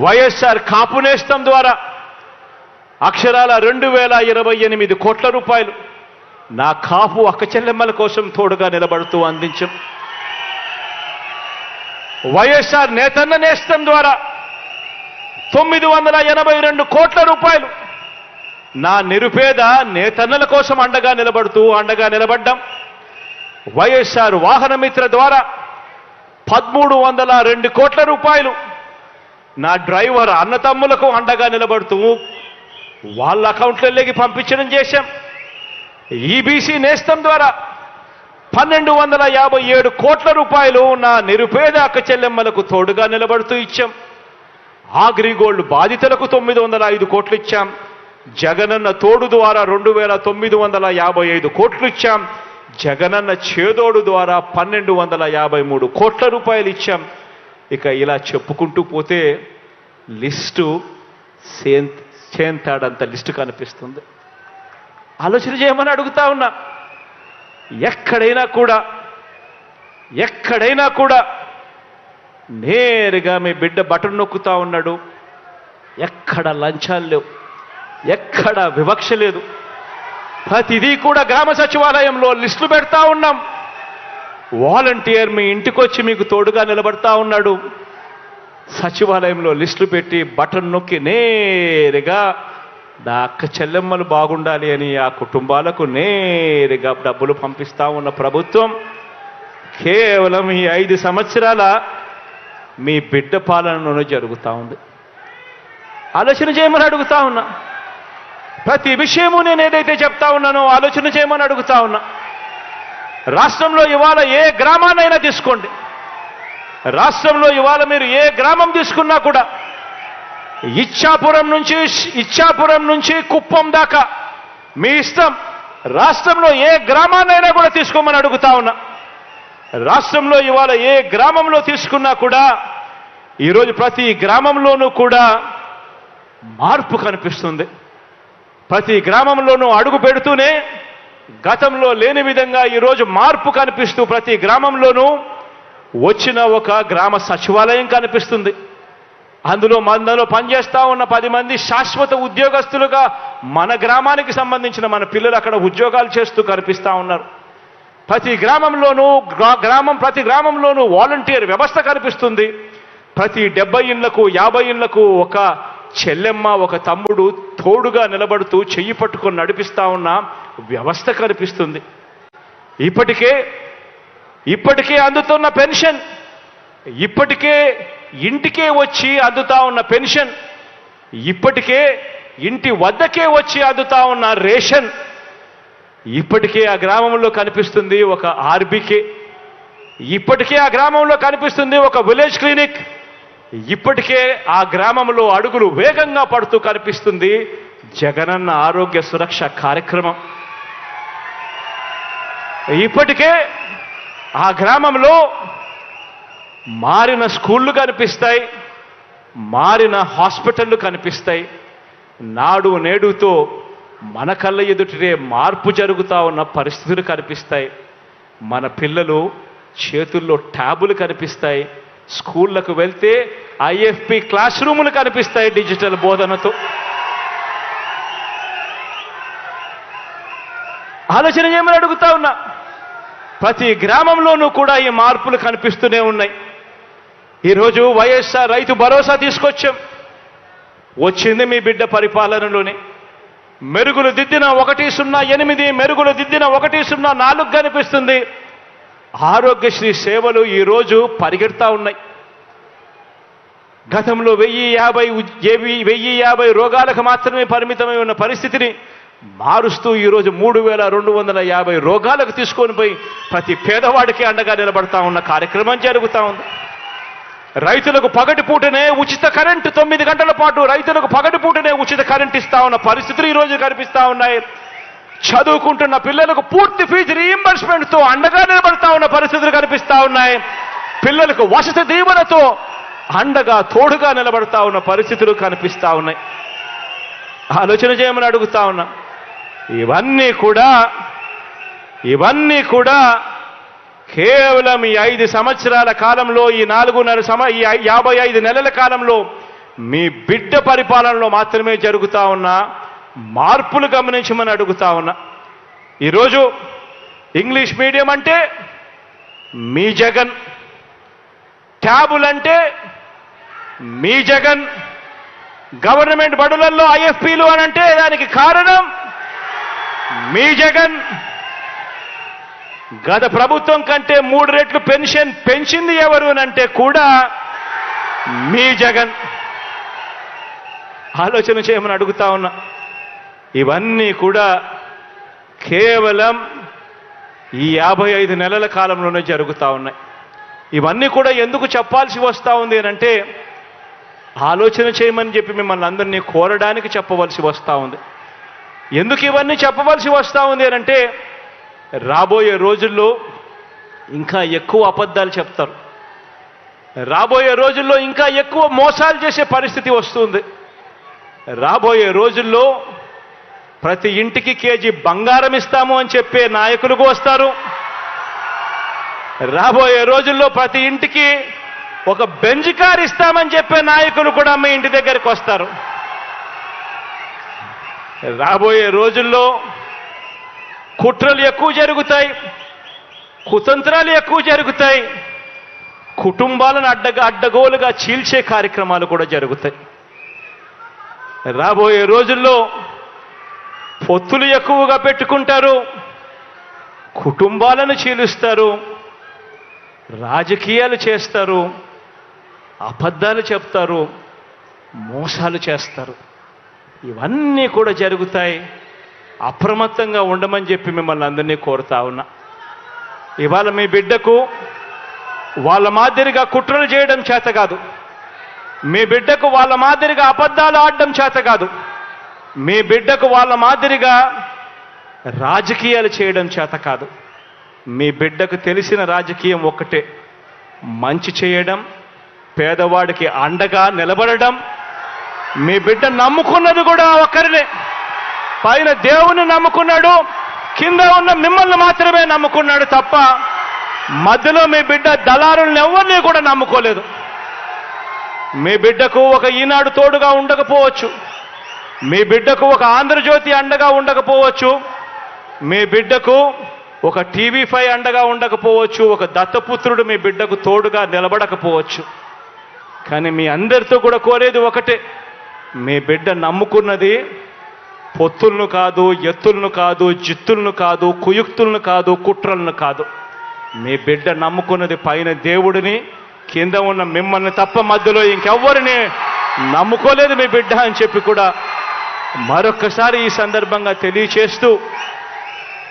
వైఎస్ఆర్ కాపు నేస్తం ద్వారా అక్షరాల 2,028 కోట్ల రూపాయలు నా కాపు అక్క చెల్లెమ్మల కోసం తోడుగా నిలబడుతూ అందించాం. వైఎస్ఆర్ నేతన్న నేస్తం ద్వారా 982 కోట్ల రూపాయలు నా నిరుపేద నేతన్నల కోసం అండగా నిలబడ్డాం. వైఎస్ఆర్ వాహన మిత్ర ద్వారా 1,302 కోట్ల రూపాయలు నా డ్రైవర్ అన్నతమ్ములకు అండగా నిలబడుతూ వాళ్ళ అకౌంట్లలోకి పంపించడం చేశాం. ఈబీసీ నేస్తం ద్వారా 1,257 కోట్ల రూపాయలు నా నిరుపేద అక్క చెల్లెమ్మలకు తోడుగా నిలబడుతూ ఇచ్చాం. అగ్రిగోల్డ్ బాధితులకు 905 కోట్లు ఇచ్చాం. జగనన్న తోడు ద్వారా 2,955 కోట్లు ఇచ్చాం. జగనన్న చేదోడు ద్వారా 1,253 కోట్ల రూపాయలు ఇచ్చాం. ఇక ఇలా చెప్పుకుంటూ పోతే లిస్టు చేంతాడంత లిస్టు కనిపిస్తుంది. ఆలోచన చేయమని అడుగుతా ఉన్నా. ఎక్కడైనా కూడా నేరుగా మీ బిడ్డ బటన్ నొక్కుతా ఉన్నాడు. ఎక్కడ లంచాలు లేవు, ఎక్కడ వివక్ష లేదు. ప్రతిదీ కూడా గ్రామ సచివాలయంలో లిస్టులు పెడతా ఉన్నాం. వాలంటీర్ మీ ఇంటికొచ్చి మీకు తోడుగా నిలబడతా ఉన్నాడు. సచివాలయంలో లిస్టులు పెట్టి బటన్ నొక్కి నేరుగా నా అక్క చెల్లెమ్మలు బాగుండాలి అని ఆ కుటుంబాలకు నేరుగా డబ్బులు పంపిస్తా ఉన్న ప్రభుత్వం కేవలం ఈ 5 సంవత్సరాల మీ బిడ్డ పాలనలోనే జరుగుతూ ఉంది. ఆలోచన చేయమని అడుగుతా ఉన్నా. ప్రతి విషయము నేను ఏదైతే చెప్తా ఉన్నానో ఆలోచన చేయమని అడుగుతా ఉన్నా. రాష్ట్రంలో ఇవాళ ఏ గ్రామాన్నైనా తీసుకోండి, రాష్ట్రంలో ఇవాళ మీరు ఏ గ్రామం తీసుకున్నా కూడా ఇచ్చాపురం నుంచి కుప్పం దాకా మీ ఇష్టం. రాష్ట్రంలో ఏ గ్రామాన్నైనా కూడా తీసుకోమని అడుగుతా ఉన్నా. రాష్ట్రంలో ఇవాళ ఏ గ్రామంలో తీసుకున్నా కూడా ఈరోజు ప్రతి గ్రామంలోనూ కూడా మార్పు కనిపిస్తుంది. ప్రతి గ్రామంలోనూ అడుగు పెడుతూనే గతంలో లేని విధంగా ఈరోజు మార్పు కనిపిస్తూ ప్రతి గ్రామంలోనూ వచ్చిన ఒక గ్రామ సచివాలయం కనిపిస్తుంది. అందులో పనిచేస్తా ఉన్న 10 మంది శాశ్వత ఉద్యోగస్తులుగా మన గ్రామానికి సంబంధించిన మన పిల్లలు అక్కడ ఉద్యోగాలు చేస్తూ కనిపిస్తూ ఉన్నారు. ప్రతి గ్రామంలోనూ వాలంటీర్ వ్యవస్థ కనిపిస్తుంది. ప్రతి 70 ఇళ్లకు 50 ఇళ్లకు ఒక చెల్లెమ్మ ఒక తమ్ముడు తోడుగా నిలబడుతూ చెయ్యి పట్టుకొని నడిపిస్తా ఉన్న వ్యవస్థ కనిపిస్తుంది. ఇప్పటికే అందుతున్న పెన్షన్, ఇప్పటికే ఇంటికే వచ్చి అందుతా ఉన్న పెన్షన్, ఇప్పటికే ఇంటి వద్దకే వచ్చి అందుతా ఉన్న రేషన్, ఇప్పటికే ఆ గ్రామంలో కనిపిస్తుంది ఒక ఆర్బీకే, ఇప్పటికే ఆ గ్రామంలో కనిపిస్తుంది ఒక విలేజ్ క్లినిక్, ఇప్పటికే ఆ గ్రామంలో అడుగులు వేగంగా పడుతూ కనిపిస్తుంది జగనన్న ఆరోగ్య సురక్ష కార్యక్రమం. ఇప్పటికే ఆ గ్రామంలో మారిన స్కూళ్ళు కనిపిస్తాయి, మారిన హాస్పిటళ్ళు కనిపిస్తాయి. నాడు నేడుతో మన కళ్ళ ఎదుటే మార్పు జరుగుతూ ఉన్న పరిస్థితులు కనిపిస్తాయి. మన పిల్లలు చేతుల్లో ట్యాబులు కనిపిస్తాయి. స్కూళ్లకు వెళ్తే ఐఎఫ్పి క్లాస్ రూములు కనిపిస్తాయి డిజిటల్ బోధనతో. ఆలోచన చేయమని అడుగుతా ఉన్నా. ప్రతి గ్రామంలోనూ కూడా ఈ మార్పులు కనిపిస్తూనే ఉన్నాయి. ఈరోజు వైఎస్ఆర్ రైతు భరోసా తీసుకొచ్చాం. వచ్చింది మీ బిడ్డ పరిపాలనలోనే. మెరుగులు దిద్దిన 108, మెరుగులు దిద్దిన 104 కనిపిస్తుంది. ఆరోగ్యశ్రీ సేవలు ఈరోజు పరిగెడతా ఉన్నాయి. గతంలో 1050 రోగాలకు మాత్రమే పరిమితమై ఉన్న పరిస్థితిని మారుస్తూ ఈరోజు 3250 రోగాలకు తీసుకొని పోయి ప్రతి పేదవాడికి అండగా నిలబడతా ఉన్న కార్యక్రమం జరుగుతూ ఉంది. రైతులకు పగటిపూటనే ఉచిత కరెంటు 9 గంటల పాటు రైతులకు పగటిపూటనే ఉచిత కరెంట్ ఇస్తా ఉన్న పరిస్థితులు ఈరోజు కనిపిస్తా ఉన్నాయి. చదువుకుంటున్న పిల్లలకు పూర్తి ఫీజు రీయింబర్స్మెంట్తో అండగా నిలబడతా ఉన్న పరిస్థితులు కనిపిస్తా ఉన్నాయి. పిల్లలకు వసతి దీవెనతో అండగా తోడుగా నిలబడతా ఉన్న పరిస్థితులు కనిపిస్తా ఉన్నాయి. ఆలోచన చేయమని అడుగుతా ఉన్నా. ఇవన్నీ కూడా కేవలం ఈ 5 సంవత్సరాల కాలంలో, ఈ 55 నెలల కాలంలో మీ బిడ్డ పరిపాలనలో మాత్రమే జరుగుతా ఉన్న మార్పులు గమనించమని అడుగుతా ఉన్నా. ఈరోజు ఇంగ్లీష్ మీడియం అంటే మీ జగన్, ట్యాబులంటే మీ జగన్, గవర్నమెంట్ బడులలో ఐఎఫ్పీలు అనంటే దానికి కారణం మీ జగన్. గత ప్రభుత్వం కంటే 3 రెట్లు పెన్షన్ పెంచింది ఎవరు అనంటే కూడా మీ జగన్. ఆలోచన చేయమని అడుగుతా ఉన్నా. ఇవన్నీ కూడా కేవలం ఈ 55 నెలల కాలంలోనే జరుగుతూ ఉన్నాయి. ఇవన్నీ కూడా ఎందుకు చెప్పాల్సి వస్తూ ఉంది అనంటే ఆలోచన చేయమని చెప్పి మిమ్మల్ని అందరినీ కోరడానికి చెప్పవలసి వస్తూ ఉంది. ఎందుకు ఇవన్నీ చెప్పవలసి వస్తూ ఉంది అనంటే రాబోయే రోజుల్లో ఇంకా ఎక్కువ అబద్ధాలు చెప్తారు. రాబోయే రోజుల్లో ఇంకా ఎక్కువ మోసాలు చేసే పరిస్థితి వస్తుంది. రాబోయే రోజుల్లో ప్రతి ఇంటికి కేజీ బంగారం ఇస్తాము అని చెప్పే నాయకులకు వస్తారు. రాబోయే రోజుల్లో ప్రతి ఇంటికి ఒక బెంజ్ కార్ ఇస్తామని చెప్పే నాయకులు కూడా మీ ఇంటి దగ్గరికి వస్తారు. రాబోయే రోజుల్లో కుట్రలు ఎక్కువ జరుగుతాయి, కుతంత్రాలు ఎక్కువ జరుగుతాయి, కుటుంబాలను అడ్డగోలుగా చీల్చే కార్యక్రమాలు కూడా జరుగుతాయి. రాబోయే రోజుల్లో పొత్తులు ఎక్కువగా పెట్టుకుంటారు, కుటుంబాలను చీలుస్తారు, రాజకీయాలు చేస్తారు, అబద్ధాలు చెప్తారు, మోసాలు చేస్తారు. ఇవన్నీ కూడా జరుగుతాయి. అప్రమత్తంగా ఉండమని చెప్పి మిమ్మల్ని అందరినీ కోరుతా ఉన్నా. ఇవాళ మీ బిడ్డకు వాళ్ళ మాదిరిగా కుట్రలు చేయడం చేత కాదు, మీ బిడ్డకు వాళ్ళ మాదిరిగా అబద్ధాలు ఆడడం చేత కాదు, మీ బిడ్డకు వాళ్ళ మాదిరిగా రాజకీయాలు చేయడం చేత కాదు. మీ బిడ్డకు తెలిసిన రాజకీయం ఒక్కటే, మంచి చేయడం, పేదవాడికి అండగా నిలబడడం, మీ బిడ్డ నమ్ముకున్నది కూడా ఒక్కరినే. పైన దేవుని నమ్ముకున్నాడు, కింద ఉన్న మిమ్మల్ని మాత్రమే నమ్ముకున్నాడు తప్ప మధ్యలో మీ బిడ్డ దళారులను ఎవరిని కూడా నమ్ముకోలేదు. మీ బిడ్డకు ఒక ఈనాడు తోడుగా ఉండకపోవచ్చు, మీ బిడ్డకు ఒక ఆంధ్రజ్యోతి అండగా ఉండకపోవచ్చు, మీ బిడ్డకు ఒక TV5 అండగా ఉండకపోవచ్చు, ఒక దత్తపుత్రుడు మీ బిడ్డకు తోడుగా నిలబడకపోవచ్చు. కానీ మీ అందరితో కూడా కోరేది ఒకటే, మీ బిడ్డ నమ్ముకున్నది పొత్తులను కాదు, ఎత్తులను కాదు, జిత్తులను కాదు, కుయుక్తులను కాదు, కుట్రలను కాదు. మీ బిడ్డ నమ్ముకున్నది పైన దేవుడిని, కింద ఉన్న మిమ్మల్ని తప్ప మధ్యలో ఇంకెవ్వరిని నమ్ముకోలేదు మీ బిడ్డ అని చెప్పి కూడా మరొక్కసారి ఈ సందర్భంగా తెలియచేస్తూ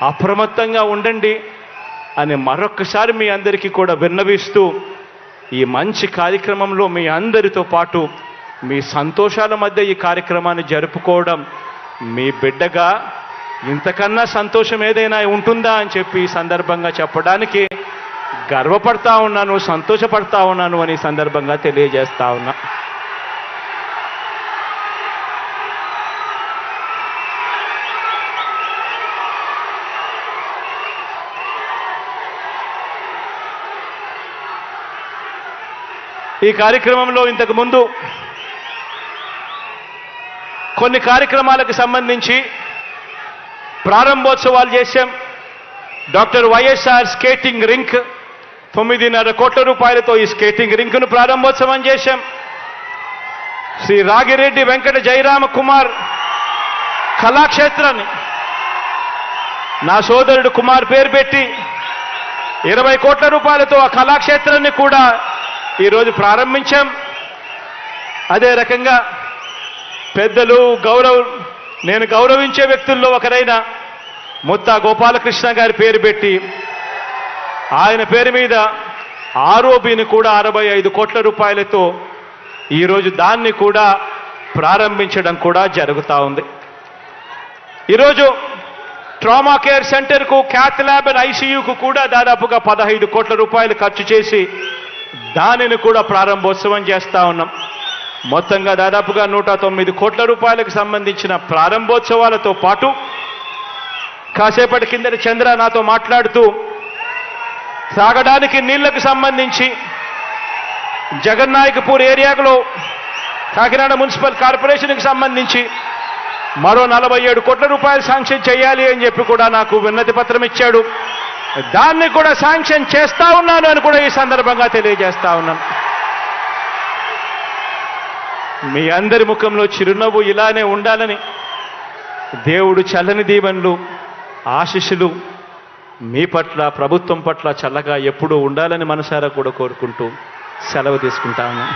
అప్రమత్తంగా ఉండండి అని మరొక్కసారి మీ అందరికీ కూడా విన్నవిస్తూ ఈ మంచి కార్యక్రమంలో మీ అందరితో పాటు మీ సంతోషాల మధ్య ఈ కార్యక్రమాన్ని జరుపుకోవడం మీ బిడ్డగా ఇంతకన్నా సంతోషం ఏదైనా ఉంటుందా అని చెప్పి ఈ సందర్భంగా చెప్పడానికి గర్వపడతా ఉన్నాను, సంతోషపడతా ఉన్నాను అని ఈ సందర్భంగా తెలియజేస్తా ఉన్నా. ఈ కార్యక్రమంలో ఇంతకు ముందు కొన్ని కార్యక్రమాలకు సంబంధించి ప్రారంభోత్సవాలు చేశాం. డాక్టర్ వైఎస్ఆర్ స్కేటింగ్ రింక్ 9.5 కోట్ల రూపాయలతో ఈ స్కేటింగ్ రింక్ను ప్రారంభోత్సవం చేశాం. శ్రీ రాగిరెడ్డి వెంకట జయరామ కుమార్ కళాక్షేత్రాన్ని నా సోదరుడు కుమార్ పేరు పెట్టి 20 కోట్ల రూపాయలతో ఆ కళాక్షేత్రాన్ని కూడా ఈరోజు ప్రారంభించాం. అదే రకంగా పెద్దలు నేను గౌరవించే వ్యక్తుల్లో ఒకరైన ముత్తా గోపాలకృష్ణ గారి పేరు పెట్టి ఆయన పేరు మీద ఆర్ఓబిని కూడా 65 కోట్ల రూపాయలతో ఈరోజు దాన్ని కూడా ప్రారంభించడం కూడా జరుగుతూ ఉంది. ఈరోజు ట్రామా కేర్ సెంటర్కు, క్యాత్ ల్యాబ్ అండ్ ICUకు కూడా దాదాపుగా 15 కోట్ల రూపాయలు ఖర్చు చేసి దానిని కూడా ప్రారంభోత్సవం చేస్తూ ఉన్నాం. మొత్తంగా దాదాపుగా 109 కోట్ల రూపాయలకు సంబంధించిన ప్రారంభోత్సవాలతో పాటు కాసేపటి కిందటి చంద్ర నాతో మాట్లాడుతూ తాగడానికి నీళ్లకు సంబంధించి జగన్నాయకపూర్ ఏరియాలో కాకినాడ మున్సిపల్ కార్పొరేషన్కి సంబంధించి మరో 47 కోట్ల రూపాయలు శాంక్షన్ చేయాలి అని చెప్పి కూడా నాకు విన్నతి పత్రం ఇచ్చాడు. దాన్ని కూడా శాంక్షన్ చేస్తా ఉన్నాను అని కూడా ఈ సందర్భంగా తెలియజేస్తా ఉన్నాను. మీ అందరి ముఖంలో చిరునవ్వు ఇలానే ఉండాలని దేవుడు చల్లని దీవెనలు, ఆశీస్సులు మీ పట్ల, ప్రభుత్వం పట్ల చల్లగా ఎప్పుడూ ఉండాలని మనసారా కూడా కోరుకుంటూ సెలవు తీసుకుంటా ఉన్నాను.